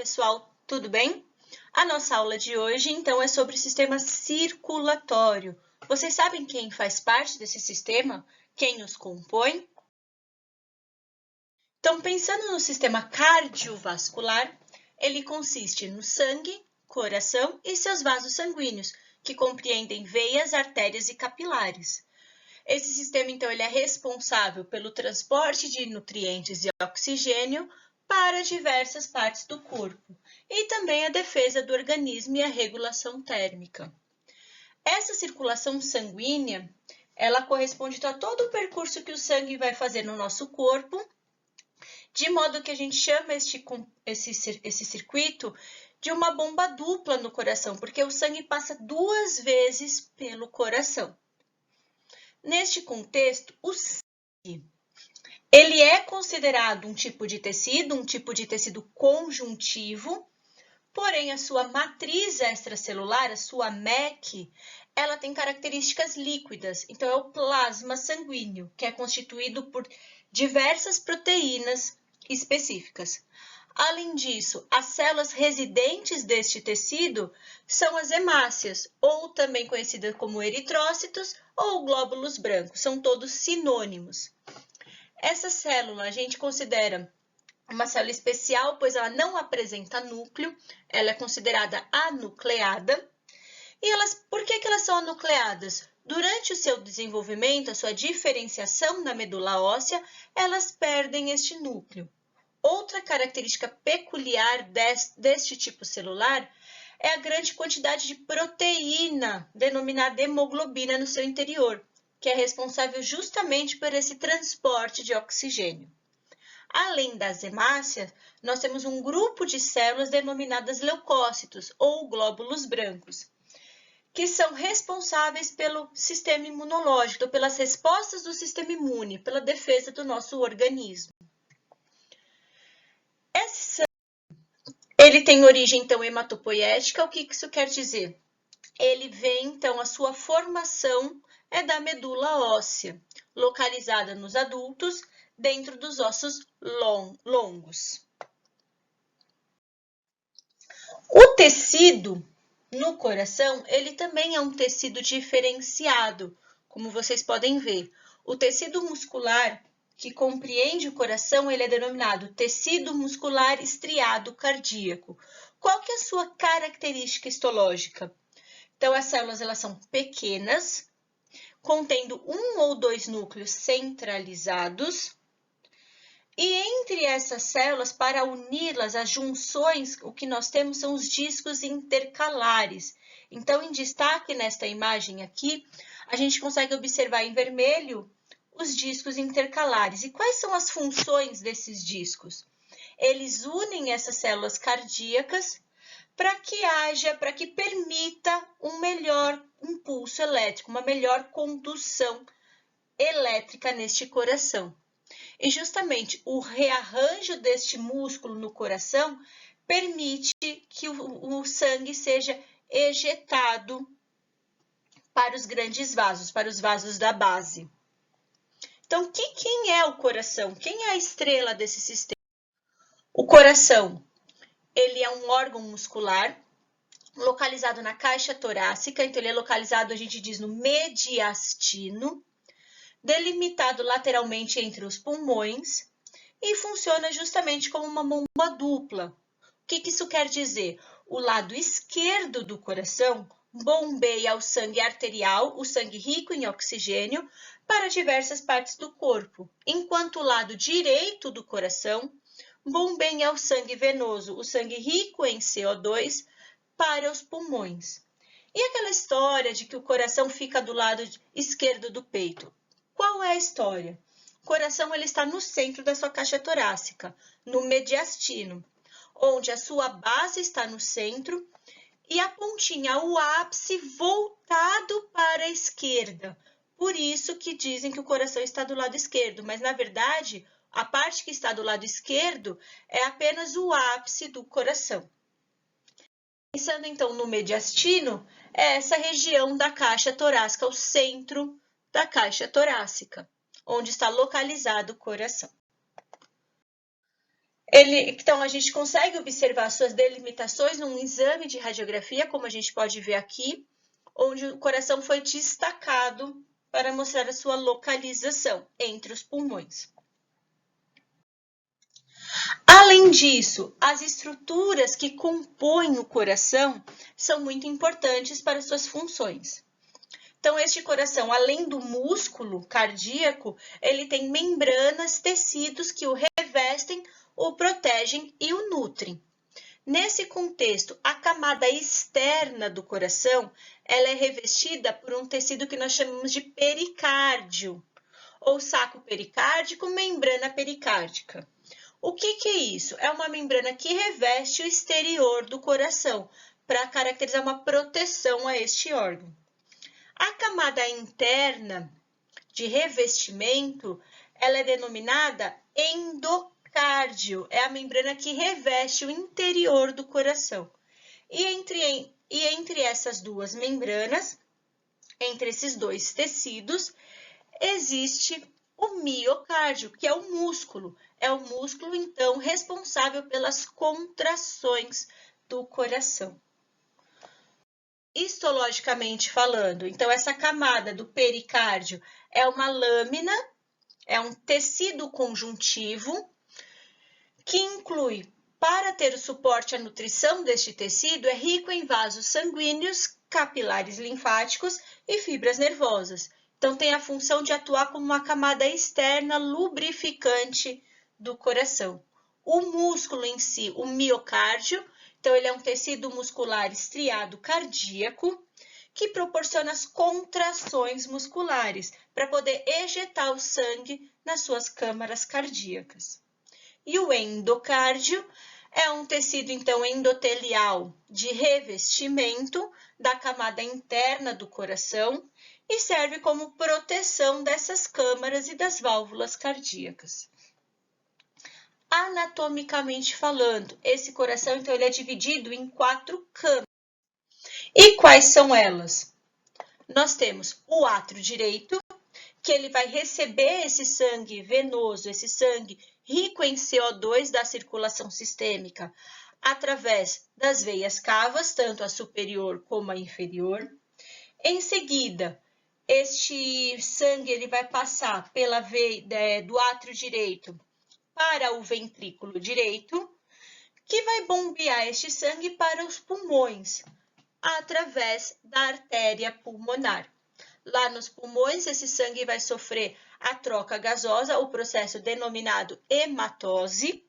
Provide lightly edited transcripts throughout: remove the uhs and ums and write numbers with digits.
pessoal, tudo bem? A nossa aula de hoje, então, é sobre o sistema circulatório. Vocês sabem quem faz parte desse sistema? Quem os compõe? Então, pensando no sistema cardiovascular, ele consiste no sangue, coração e seus vasos sanguíneos, que compreendem veias, artérias e capilares. Esse sistema, então, ele é responsável pelo transporte de nutrientes e oxigênio para diversas partes do corpo e também a defesa do organismo e a regulação térmica. Essa circulação sanguínea, ela corresponde a todo o percurso que o sangue vai fazer no nosso corpo, de modo que a gente chama esse circuito de uma bomba dupla no coração, porque o sangue passa 2 vezes pelo coração. Neste contexto, o sangue, ele é considerado um tipo de tecido conjuntivo, porém a sua matriz extracelular, a sua MEC, ela tem características líquidas, então é o plasma sanguíneo, que é constituído por diversas proteínas específicas. Além disso, as células residentes deste tecido são as hemácias, ou também conhecidas como eritrócitos ou glóbulos brancos, são todos sinônimos. Essa célula a gente considera uma célula especial, pois ela não apresenta núcleo, ela é considerada anucleada. E por que elas são anucleadas? Durante o seu desenvolvimento, a sua diferenciação na medula óssea, elas perdem este núcleo. Outra característica peculiar deste tipo celular é a grande quantidade de proteína, denominada hemoglobina, no seu interior, que é responsável justamente por esse transporte de oxigênio. Além das hemácias, nós temos um grupo de células denominadas leucócitos, ou glóbulos brancos, que são responsáveis pelo sistema imunológico, pelas respostas do sistema imune, pela defesa do nosso organismo. Ele tem origem, então, hematopoética. O que isso quer dizer? Ele vem, então, a sua formação é da medula óssea, localizada nos adultos, dentro dos ossos longos. O tecido no coração, ele também é um tecido diferenciado, como vocês podem ver. O tecido muscular que compreende o coração, ele é denominado tecido muscular estriado cardíaco. Qual que é a sua característica histológica? Então, as células elas são pequenas, contendo 1 ou 2 núcleos centralizados, e entre essas células, para uni-las, as junções, o que nós temos são os discos intercalares. Então, em destaque nesta imagem aqui, a gente consegue observar em vermelho os discos intercalares. E quais são as funções desses discos? Eles unem essas células cardíacas para que permita um melhor impulso elétrico, uma melhor condução elétrica neste coração. E justamente o rearranjo deste músculo no coração permite que o sangue seja ejetado para os grandes vasos, para os vasos da base. Então, quem é o coração? Quem é a estrela desse sistema? O coração, ele é um órgão muscular localizado na caixa torácica, então ele é localizado, a gente diz, no mediastino, delimitado lateralmente entre os pulmões e funciona justamente como uma bomba dupla. O que isso quer dizer? O lado esquerdo do coração bombeia o sangue arterial, o sangue rico em oxigênio, para diversas partes do corpo, enquanto o lado direito do coração bombeia o sangue venoso, o sangue rico em CO2, para os pulmões. E aquela história de que o coração fica do lado esquerdo do peito? Qual é a história? O coração ele está no centro da sua caixa torácica, no mediastino, onde a sua base está no centro e a pontinha, o ápice, voltado para a esquerda. Por isso que dizem que o coração está do lado esquerdo, mas na verdade, a parte que está do lado esquerdo é apenas o ápice do coração. Pensando então no mediastino, é essa região da caixa torácica, o centro da caixa torácica, onde está localizado o coração. Então, a gente consegue observar suas delimitações num exame de radiografia, como a gente pode ver aqui, onde o coração foi destacado para mostrar a sua localização entre os pulmões. Além disso, as estruturas que compõem o coração são muito importantes para suas funções. Então, este coração, além do músculo cardíaco, ele tem membranas, tecidos que o revestem, o protegem e o nutrem. Nesse contexto, a camada externa do coração, ela é revestida por um tecido que nós chamamos de pericárdio, ou saco pericárdico, membrana pericárdica. O que é isso? É uma membrana que reveste o exterior do coração, para caracterizar uma proteção a este órgão. A camada interna de revestimento, ela é denominada endocárdio, é a membrana que reveste o interior do coração. E entre essas duas membranas, entre esses dois tecidos, existe o miocárdio, que é o músculo. É o músculo, então, responsável pelas contrações do coração. Histologicamente falando, então essa camada do pericárdio é uma lâmina, é um tecido conjuntivo que inclui, para ter o suporte à nutrição deste tecido, é rico em vasos sanguíneos, capilares linfáticos e fibras nervosas. Então tem a função de atuar como uma camada externa lubrificante do coração. O músculo em si, o miocárdio, então, ele é um tecido muscular estriado cardíaco que proporciona as contrações musculares para poder ejetar o sangue nas suas câmaras cardíacas. E o endocárdio é um tecido, então, endotelial de revestimento da camada interna do coração e serve como proteção dessas câmaras e das válvulas cardíacas. Anatomicamente falando, esse coração, então, ele é dividido em 4 câmaras. E quais são elas? Nós temos o átrio direito, que ele vai receber esse sangue venoso, esse sangue rico em CO2 da circulação sistêmica, através das veias cavas, tanto a superior como a inferior. Em seguida, este sangue ele vai passar pela veia do átrio direito para o ventrículo direito, que vai bombear este sangue para os pulmões, através da artéria pulmonar. Lá nos pulmões, esse sangue vai sofrer a troca gasosa, o processo denominado hematose.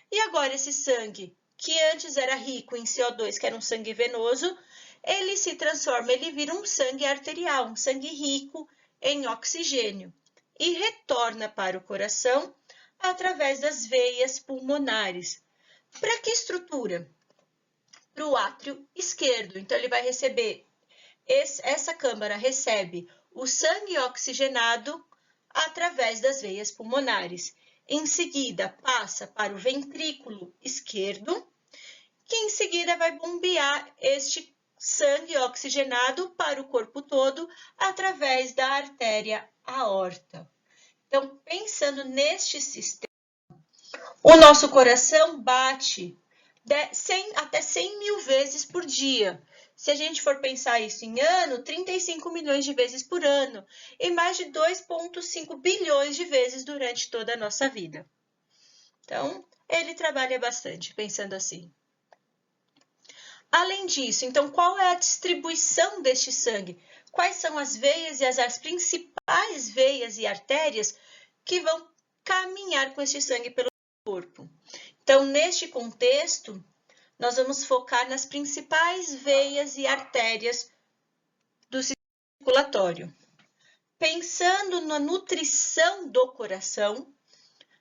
E agora esse sangue, que antes era rico em CO2, que era um sangue venoso, ele se transforma, ele vira um sangue arterial, um sangue rico em oxigênio, e retorna para o coração através das veias pulmonares. Para que estrutura? Para o átrio esquerdo. Então, ele vai receber, essa câmara recebe o sangue oxigenado através das veias pulmonares. Em seguida, passa para o ventrículo esquerdo, que em seguida vai bombear este sangue oxigenado para o corpo todo através da artéria aorta. Então, pensando neste sistema, o nosso coração bate até 100 mil vezes por dia. Se a gente for pensar isso em ano, 35 milhões de vezes por ano e mais de 2,5 bilhões de vezes durante toda a nossa vida. Então, ele trabalha bastante pensando assim. Além disso, então, qual é a distribuição deste sangue? Quais são as veias e as principais veias e artérias que vão caminhar com este sangue pelo corpo? Então, neste contexto, nós vamos focar nas principais veias e artérias do sistema circulatório. Pensando na nutrição do coração,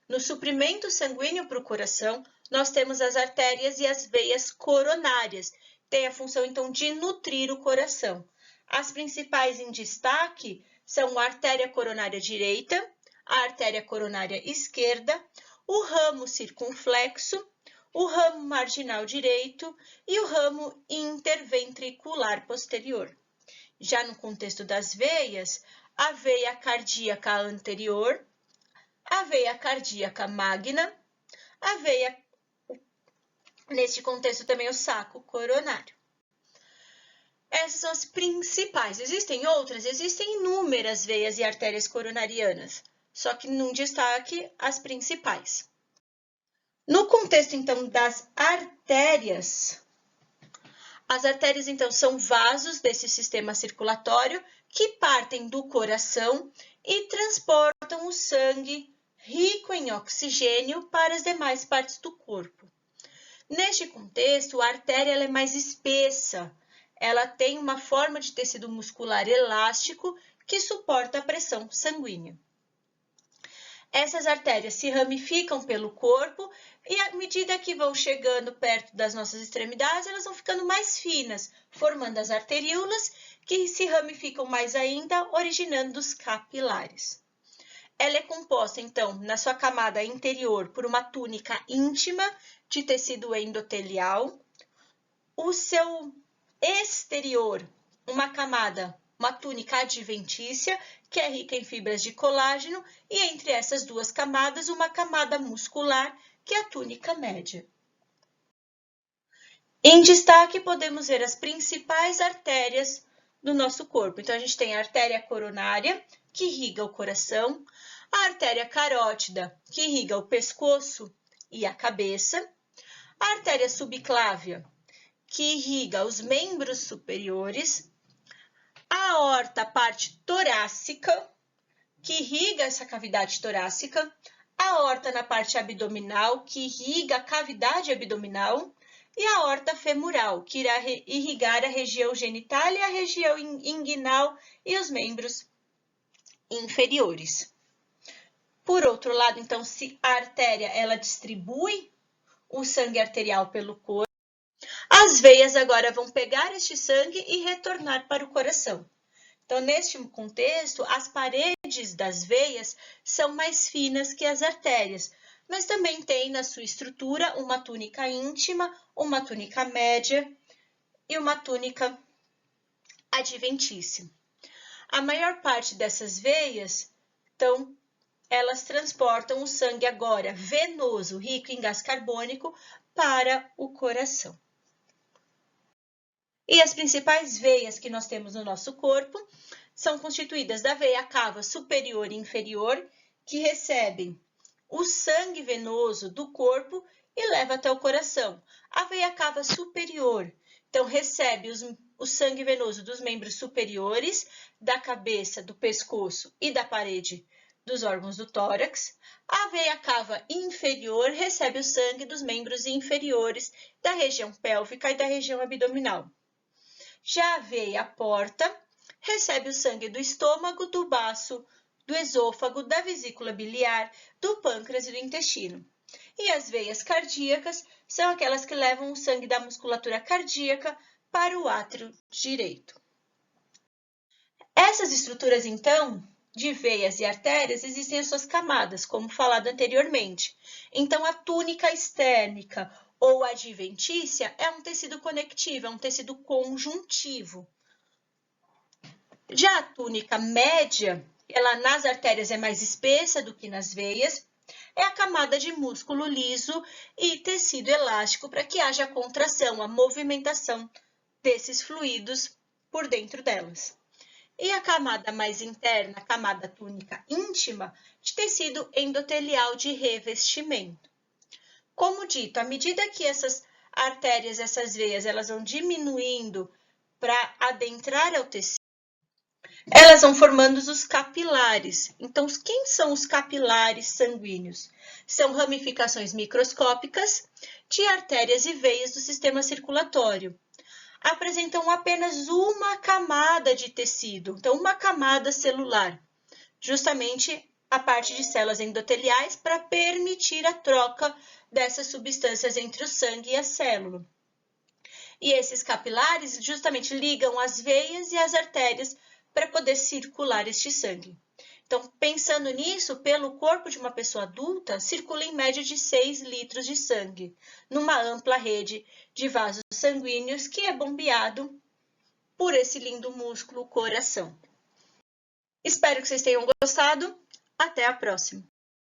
no suprimento sanguíneo para o coração, nós temos as artérias e as veias coronárias. Tem a função, então, de nutrir o coração. As principais em destaque são a artéria coronária direita, a artéria coronária esquerda, o ramo circunflexo, o ramo marginal direito e o ramo interventricular posterior. Já no contexto das veias, a veia cardíaca anterior, a veia cardíaca magna, a veia, neste contexto também o saco coronário. Essas são as principais. Existem outras? Existem inúmeras veias e artérias coronarianas, só que num destaque as principais. No contexto, então, das artérias, as artérias, então, são vasos desse sistema circulatório que partem do coração e transportam o sangue rico em oxigênio para as demais partes do corpo. Neste contexto, a artéria ela é mais espessa, ela tem uma forma de tecido muscular elástico que suporta a pressão sanguínea. Essas artérias se ramificam pelo corpo e, à medida que vão chegando perto das nossas extremidades, elas vão ficando mais finas, formando as arteríolas, que se ramificam mais ainda, originando os capilares. Ela é composta, então, na sua camada interior, por uma túnica íntima de tecido endotelial, o seu exterior, uma túnica adventícia, que é rica em fibras de colágeno, e entre essas duas camadas, uma camada muscular, que é a túnica média. Em destaque, podemos ver as principais artérias do nosso corpo. Então, a gente tem a artéria coronária, que irriga o coração, a artéria carótida, que irriga o pescoço e a cabeça, a artéria subclávia, que irriga os membros superiores, a aorta, parte torácica, que irriga essa cavidade torácica, a aorta na parte abdominal, que irriga a cavidade abdominal, e a aorta femoral, que irá irrigar a região genital e a região inguinal e os membros inferiores. Por outro lado, então, se a artéria ela distribui o sangue arterial pelo corpo, as veias agora vão pegar este sangue e retornar para o coração. Então, neste contexto, as paredes das veias são mais finas que as artérias, mas também tem na sua estrutura uma túnica íntima, uma túnica média e uma túnica adventícia. A maior parte dessas veias, então, elas transportam o sangue agora venoso, rico em gás carbônico, para o coração. E as principais veias que nós temos no nosso corpo são constituídas da veia cava superior e inferior, que recebem o sangue venoso do corpo e leva até o coração. A veia cava superior, então, recebe o sangue venoso dos membros superiores, da cabeça, do pescoço e da parede dos órgãos do tórax. A veia cava inferior recebe o sangue dos membros inferiores, da região pélvica e da região abdominal. Já a veia porta recebe o sangue do estômago, do baço, do esôfago, da vesícula biliar, do pâncreas e do intestino. E as veias cardíacas são aquelas que levam o sangue da musculatura cardíaca para o átrio direito. Essas estruturas, então, de veias e artérias, existem as suas camadas, como falado anteriormente. Então, a túnica estérnica ou adventícia é um tecido conectivo, é um tecido conjuntivo. Já a túnica média, ela nas artérias é mais espessa do que nas veias, é a camada de músculo liso e tecido elástico para que haja a contração, a movimentação desses fluidos por dentro delas. E a camada mais interna, a camada túnica íntima, de tecido endotelial de revestimento. Como dito, à medida que essas artérias, essas veias, elas vão diminuindo para adentrar ao tecido, elas vão formando os capilares. Então, quem são os capilares sanguíneos? São ramificações microscópicas de artérias e veias do sistema circulatório. Apresentam apenas uma camada de tecido, então uma camada celular, justamente a parte de células endoteliais para permitir a troca dessas substâncias entre o sangue e a célula. E esses capilares justamente ligam as veias e as artérias para poder circular este sangue. Então, pensando nisso, pelo corpo de uma pessoa adulta, circula em média de 6 litros de sangue, numa ampla rede de vasos sanguíneos que é bombeado por esse lindo músculo coração. Espero que vocês tenham gostado. Até a próxima!